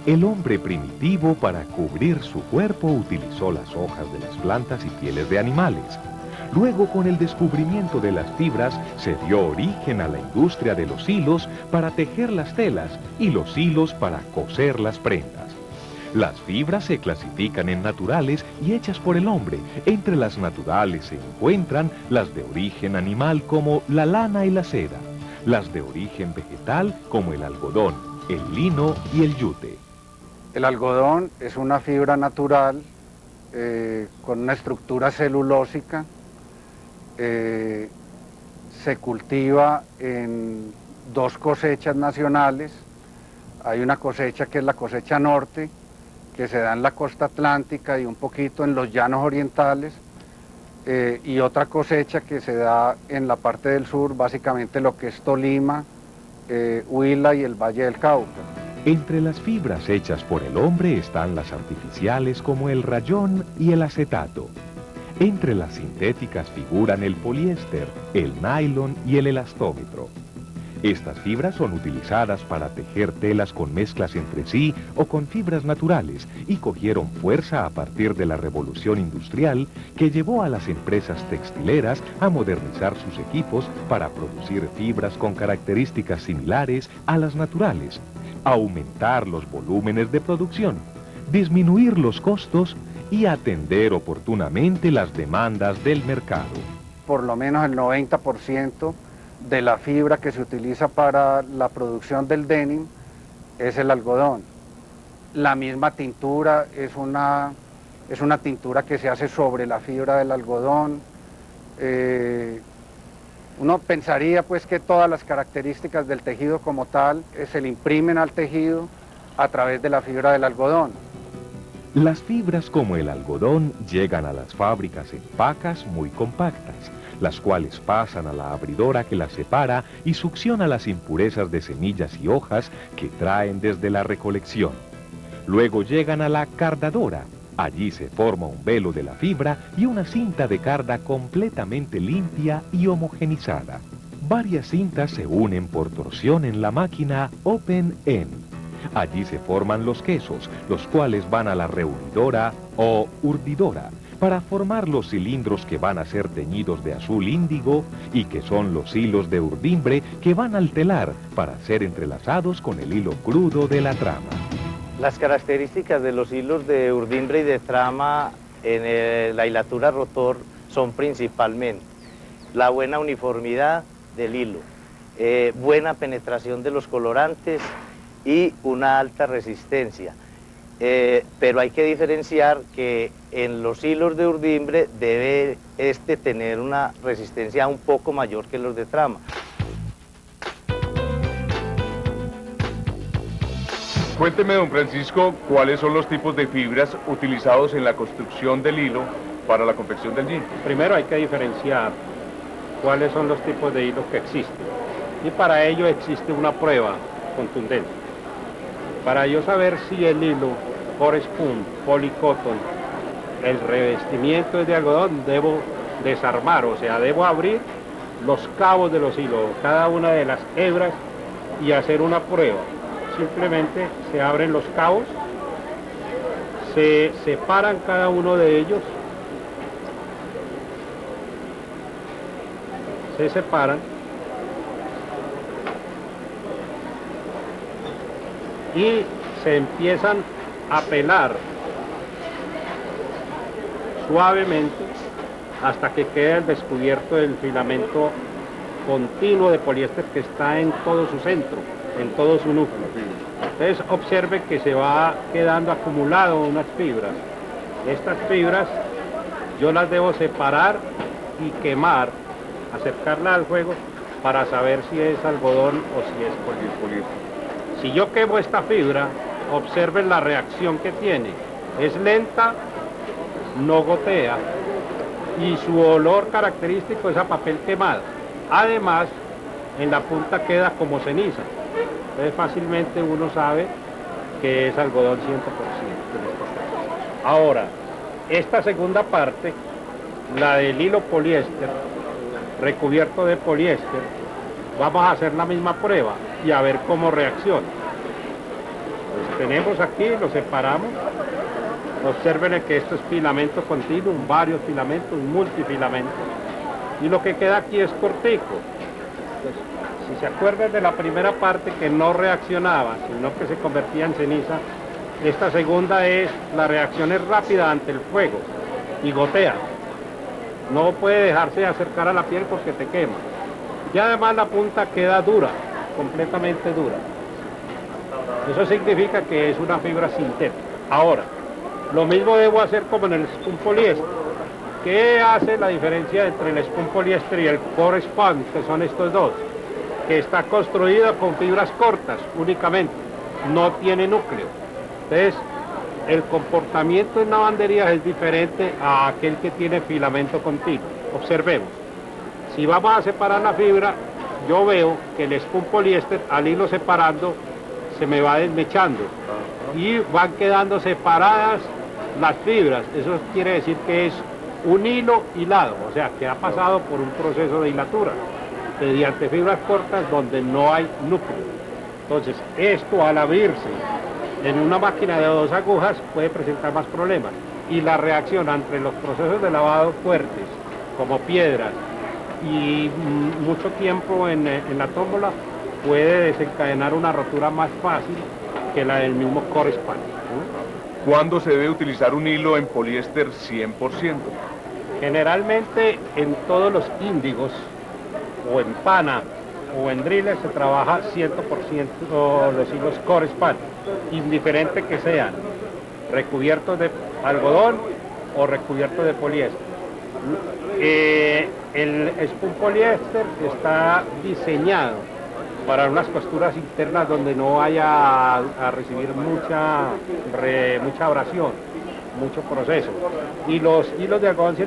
El hombre primitivo para cubrir su cuerpo utilizó las hojas de las plantas y pieles de animales. Luego, con el descubrimiento de las fibras, se dio origen a la industria de los hilos para tejer las telas y los hilos para coser las prendas. Las fibras se clasifican en naturales y hechas por el hombre. Entre las naturales se encuentran las de origen animal como la lana y la seda, las de origen vegetal como el algodón, el lino y el yute. El algodón es una fibra natural con una estructura celulósica. Se cultiva en dos cosechas nacionales. Hay una cosecha que es la cosecha norte, que se da en la costa atlántica y un poquito en los llanos orientales, y otra cosecha que se da en la parte del sur, básicamente lo que es Tolima, Huila y el Valle del Cauca. Entre las fibras hechas por el hombre están las artificiales como el rayón y el acetato. Entre las sintéticas figuran el poliéster, el nylon y el elastómetro. Estas fibras son utilizadas para tejer telas con mezclas entre sí o con fibras naturales y cogieron fuerza a partir de la revolución industrial que llevó a las empresas textileras a modernizar sus equipos para producir fibras con características similares a las naturales, aumentar los volúmenes de producción, disminuir los costos y atender oportunamente las demandas del mercado. Por lo menos el 90% de la fibra que se utiliza para la producción del denim es el algodón. La misma tintura es una tintura que se hace sobre la fibra del algodón. Uno pensaría pues que todas las características del tejido como tal se le imprimen al tejido a través de la fibra del algodón. Las fibras como el algodón llegan a las fábricas en pacas muy compactas, las cuales pasan a la abridora que las separa y succiona las impurezas de semillas y hojas que traen desde la recolección. Luego llegan a la cardadora. Allí se forma un velo de la fibra y una cinta de carda completamente limpia y homogenizada. Varias cintas se unen por torsión en la máquina Open End. Allí se forman los quesos, los cuales van a la reunidora o urdidora, para formar los cilindros que van a ser teñidos de azul índigo y que son los hilos de urdimbre que van al telar para ser entrelazados con el hilo crudo de la trama. Las características de los hilos de urdimbre y de trama en la hilatura rotor son principalmente la buena uniformidad del hilo, buena penetración de los colorantes y una alta resistencia. Pero hay que diferenciar que en los hilos de urdimbre debe tener una resistencia un poco mayor que los de trama. Cuénteme, don Francisco, cuáles son los tipos de fibras utilizados en la construcción del hilo para la confección del jean. Primero hay que diferenciar cuáles son los tipos de hilos que existen, y para ello existe una prueba contundente. Para yo saber si el hilo Core-Spun, Polycotton, el revestimiento es de algodón, debo desarmar, o sea, debo abrir los cabos de los hilos, cada una de las hebras, y hacer una prueba. Simplemente se abren los cabos, se separan cada uno de ellos, se separan y se empiezan a pelar suavemente hasta que queda el descubierto del filamento continuo de poliéster que está en todo su centro, en todo su núcleo. Entonces observe que se va quedando acumulado unas fibras. Estas fibras yo las debo separar y quemar, acercarlas al fuego para saber si es algodón o si es poliéster. Si yo quemo esta fibra, observen la reacción que tiene. Es lenta, no gotea, y su olor característico es a papel quemado. Además, en la punta queda como ceniza. Entonces fácilmente uno sabe que es algodón 100% en este caso. Ahora, esta segunda parte, la del hilo poliéster, recubierto de poliéster, vamos a hacer la misma prueba y a ver cómo reacciona. tenemos aquí, lo separamos. Observen que esto es filamento continuo, varios filamentos, multifilamentos. Y lo que queda aquí es cortico. Entonces, si se acuerdan de la primera parte que no reaccionaba, sino que se convertía en ceniza, esta segunda es, la reacción es rápida ante el fuego y gotea. No puede dejarse acercar a la piel porque te quema. Y además la punta queda dura, completamente dura. Eso significa que es una fibra sintética. Ahora, lo mismo debo hacer como en el spun poliéster. ¿Qué hace la diferencia entre el spun poliéster y el core spun, que son estos dos? Que está construida con fibras cortas únicamente, no tiene núcleo. Entonces, el comportamiento en lavanderías es diferente a aquel que tiene filamento continuo. Observemos. Si vamos a separar la fibra, yo veo que el spun poliéster, al irlo separando, se me va desmechando y van quedando separadas las fibras. Eso quiere decir que es un hilo hilado, o sea, que ha pasado por un proceso de hilatura mediante fibras cortas donde no hay núcleo. Entonces, esto al abrirse en una máquina de 2 agujas puede presentar más problemas, y la reacción entre los procesos de lavado fuertes, como piedras, y mucho tiempo en la tómbola, puede desencadenar una rotura más fácil que la del mismo core spun. ¿Cuándo se debe utilizar un hilo en poliéster 100%? Generalmente en todos los índigos, o en pana, o en driller, se trabaja 100% los hilos core spun, indiferente que sean recubiertos de algodón o recubiertos de poliéster. El spun poliéster está diseñado para unas costuras internas donde no vaya a recibir mucha abrasión, mucho proceso. Y los hilos de algodón 100%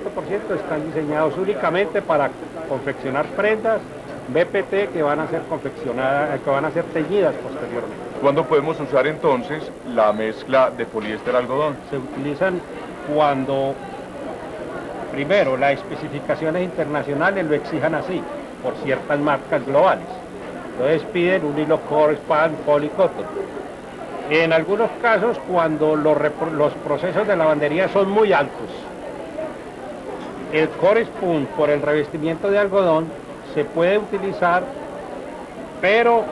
están diseñados únicamente para confeccionar prendas BPT que van a ser confeccionadas, que van a ser teñidas posteriormente. ¿Cuándo podemos usar entonces la mezcla de poliéster-algodón? Se utilizan cuando, primero, las especificaciones internacionales lo exijan así, por ciertas marcas globales. Entonces piden un hilo core spun polycotton. En algunos casos, cuando los procesos de lavandería son muy altos, el core spun por el revestimiento de algodón se puede utilizar, pero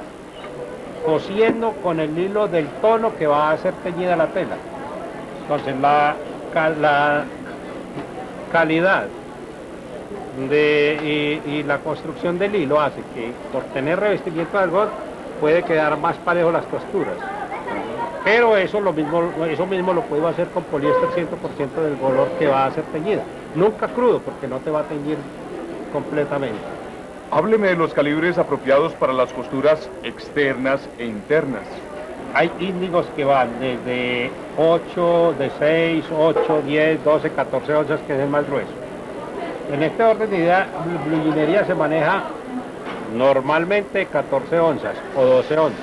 cosiendo con el hilo del tono que va a ser teñida la tela. Entonces la calidad y la construcción del hilo hace que, por tener revestimiento de algodón, puede quedar más parejo las costuras. Pero eso mismo lo puedo hacer con poliéster 100% del color que va a ser teñida. Nunca crudo, porque no te va a teñir completamente. Hábleme de los calibres apropiados para las costuras externas e internas. Hay índigos que van desde 8, de 6, 8, 10, 12, 14 onzas, que es el más grueso. En este orden de idea, blue ginería se maneja normalmente 14 onzas o 12 onzas.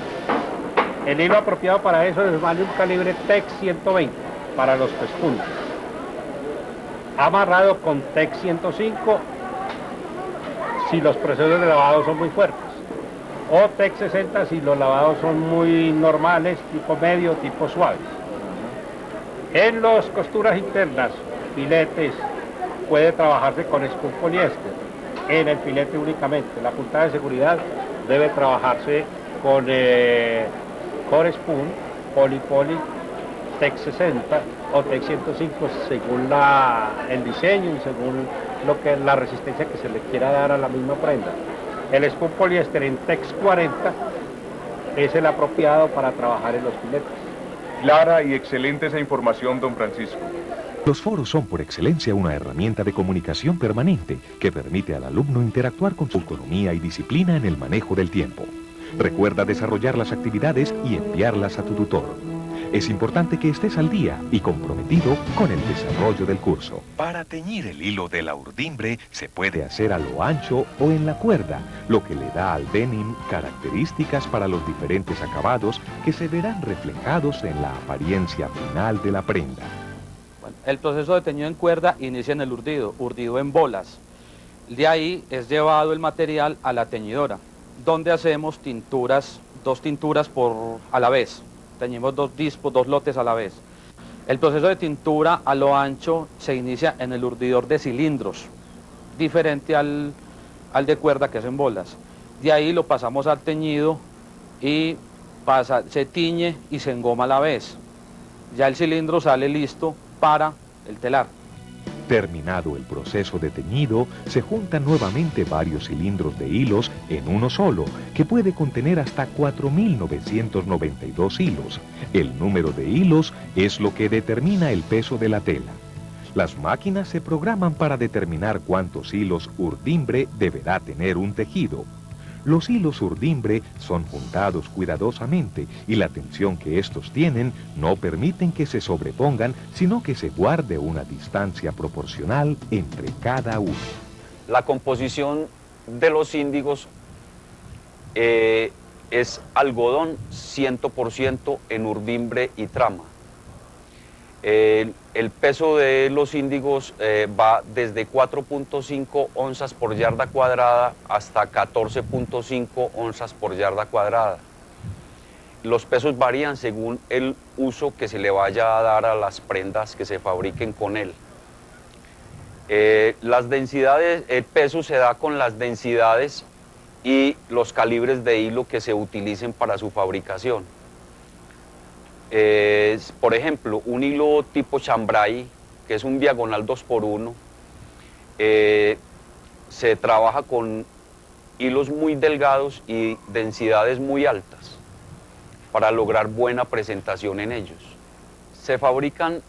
El hilo apropiado para eso es vale un calibre TEX 120 para los pespuntes, amarrado con TEX 105 si los procesos de lavado son muy fuertes, o TEX 60 si los lavados son muy normales, tipo medio, tipo suaves. En las costuras internas, filetes, puede trabajarse con spun poliéster, en el filete únicamente. La puntada de seguridad debe trabajarse con core spun, poly, TEX 60 o TEX 105, según el diseño y según la resistencia que se le quiera dar a la misma prenda. El spun poliéster en TEX 40 es el apropiado para trabajar en los filetes. Clara y excelente esa información, don Francisco. Los foros son por excelencia una herramienta de comunicación permanente que permite al alumno interactuar con su autonomía y disciplina en el manejo del tiempo. Recuerda desarrollar las actividades y enviarlas a tu tutor. Es importante que estés al día y comprometido con el desarrollo del curso. Para teñir el hilo de la urdimbre se puede hacer a lo ancho o en la cuerda, lo que le da al denim características para los diferentes acabados que se verán reflejados en la apariencia final de la prenda. Bueno, el proceso de teñido en cuerda inicia en el urdido en bolas. De ahí es llevado el material a la teñidora, donde hacemos tinturas, 2 tinturas a la vez. teñimos 2 dispos, 2 lotes a la vez. El proceso de tintura a lo ancho se inicia en el urdidor de cilindros, diferente al de cuerda que es en bolas. De ahí lo pasamos al teñido y se tiñe y se engoma a la vez. Ya el cilindro sale listo para el telar. Terminado el proceso de teñido, se juntan nuevamente varios cilindros de hilos en uno solo, que puede contener hasta 4.992 hilos. El número de hilos es lo que determina el peso de la tela. Las máquinas se programan para determinar cuántos hilos urdimbre deberá tener un tejido. Los hilos urdimbre son juntados cuidadosamente y la tensión que estos tienen no permiten que se sobrepongan, sino que se guarde una distancia proporcional entre cada uno. La composición de los índigos es algodón 100% en urdimbre y trama. El peso de los índigos va desde 4.5 onzas por yarda cuadrada hasta 14.5 onzas por yarda cuadrada. Los pesos varían según el uso que se le vaya a dar a las prendas que se fabriquen con él. Las densidades, el peso se da con las densidades y los calibres de hilo que se utilicen para su fabricación. Por ejemplo, un hilo tipo chambray, que es un diagonal 2x1, se trabaja con hilos muy delgados y densidades muy altas para lograr buena presentación en ellos. Se fabrican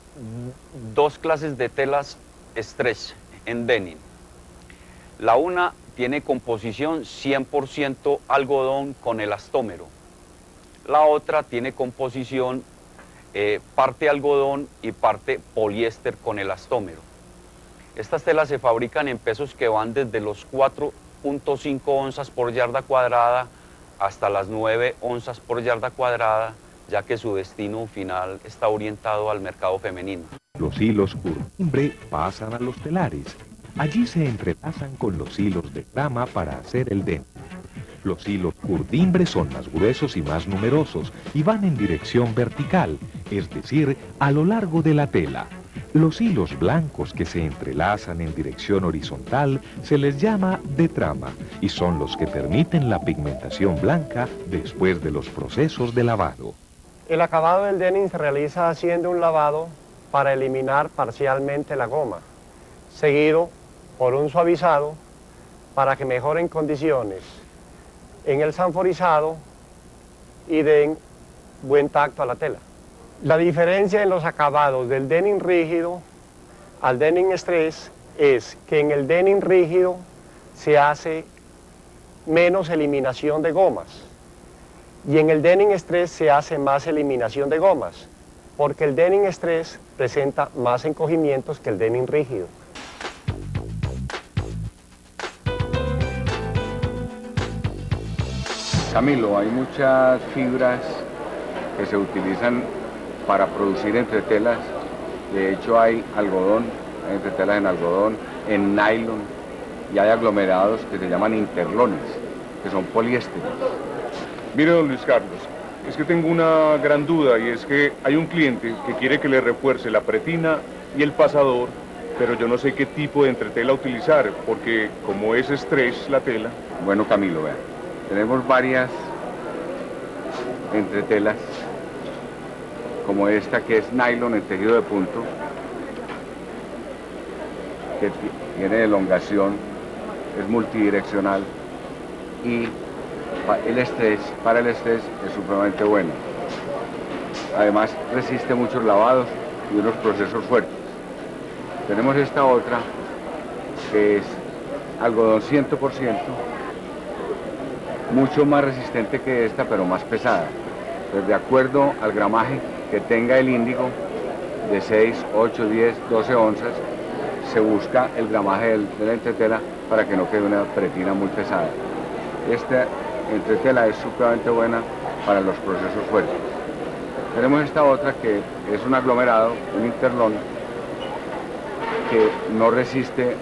2 clases de telas stretch en denim. La una tiene composición 100% algodón con elastómero. La otra tiene composición parte algodón y parte poliéster con elastómero. Estas telas se fabrican en pesos que van desde los 4.5 onzas por yarda cuadrada hasta las 9 onzas por yarda cuadrada, ya que su destino final está orientado al mercado femenino. Los hilos urdimbre pasan a los telares. Allí se entrelazan con los hilos de trama para hacer el denim. Los hilos urdimbre son más gruesos y más numerosos y van en dirección vertical, es decir, a lo largo de la tela. Los hilos blancos que se entrelazan en dirección horizontal se les llama de trama y son los que permiten la pigmentación blanca después de los procesos de lavado. El acabado del denim se realiza haciendo un lavado para eliminar parcialmente la goma, seguido por un suavizado para que mejoren condiciones en el sanforizado y den buen tacto a la tela. La diferencia en los acabados del denim rígido al denim stretch es que en el denim rígido se hace menos eliminación de gomas y en el denim stretch se hace más eliminación de gomas, porque el denim stretch presenta más encogimientos que el denim rígido. Camilo, hay muchas fibras que se utilizan para producir entretelas. De hecho hay algodón, hay entretelas en algodón, en nylon, y hay aglomerados que se llaman interlones, que son poliésteres. Mire, don Luis Carlos, es que tengo una gran duda y es que hay un cliente que quiere que le refuerce la pretina y el pasador, pero yo no sé qué tipo de entretela utilizar, porque como es stretch la tela... Bueno, Camilo, vean, tenemos varias entretelas, como esta que es nylon en tejido de punto, que tiene elongación, es multidireccional y para el stretch es supremamente bueno. Además resiste muchos lavados y unos procesos fuertes. Tenemos esta otra que es algodón 100%, mucho más resistente que esta, pero más pesada. Pues de acuerdo al gramaje que tenga el índigo, de 6, 8, 10, 12 onzas, se busca el gramaje de la entretela para que no quede una pretina muy pesada. Esta entretela es supremamente buena para los procesos fuertes. Tenemos esta otra que es un aglomerado, un interlón, que no resiste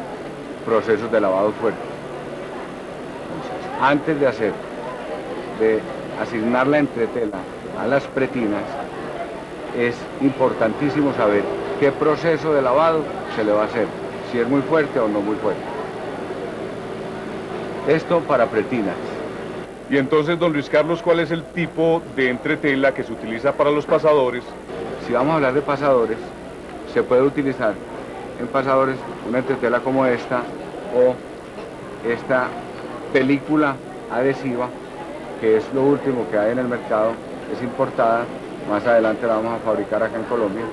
procesos de lavado fuerte. Entonces, antes de asignar la entretela a las pretinas, es importantísimo saber qué proceso de lavado se le va a hacer, si es muy fuerte o no muy fuerte. Esto para pretinas. Y entonces, don Luis Carlos, ¿cuál es el tipo de entretela que se utiliza para los pasadores? Si vamos a hablar de pasadores, se puede utilizar en pasadores una entretela como esta o esta película adhesiva, que es lo último que hay en el mercado, es importada, más adelante la vamos a fabricar acá en Colombia.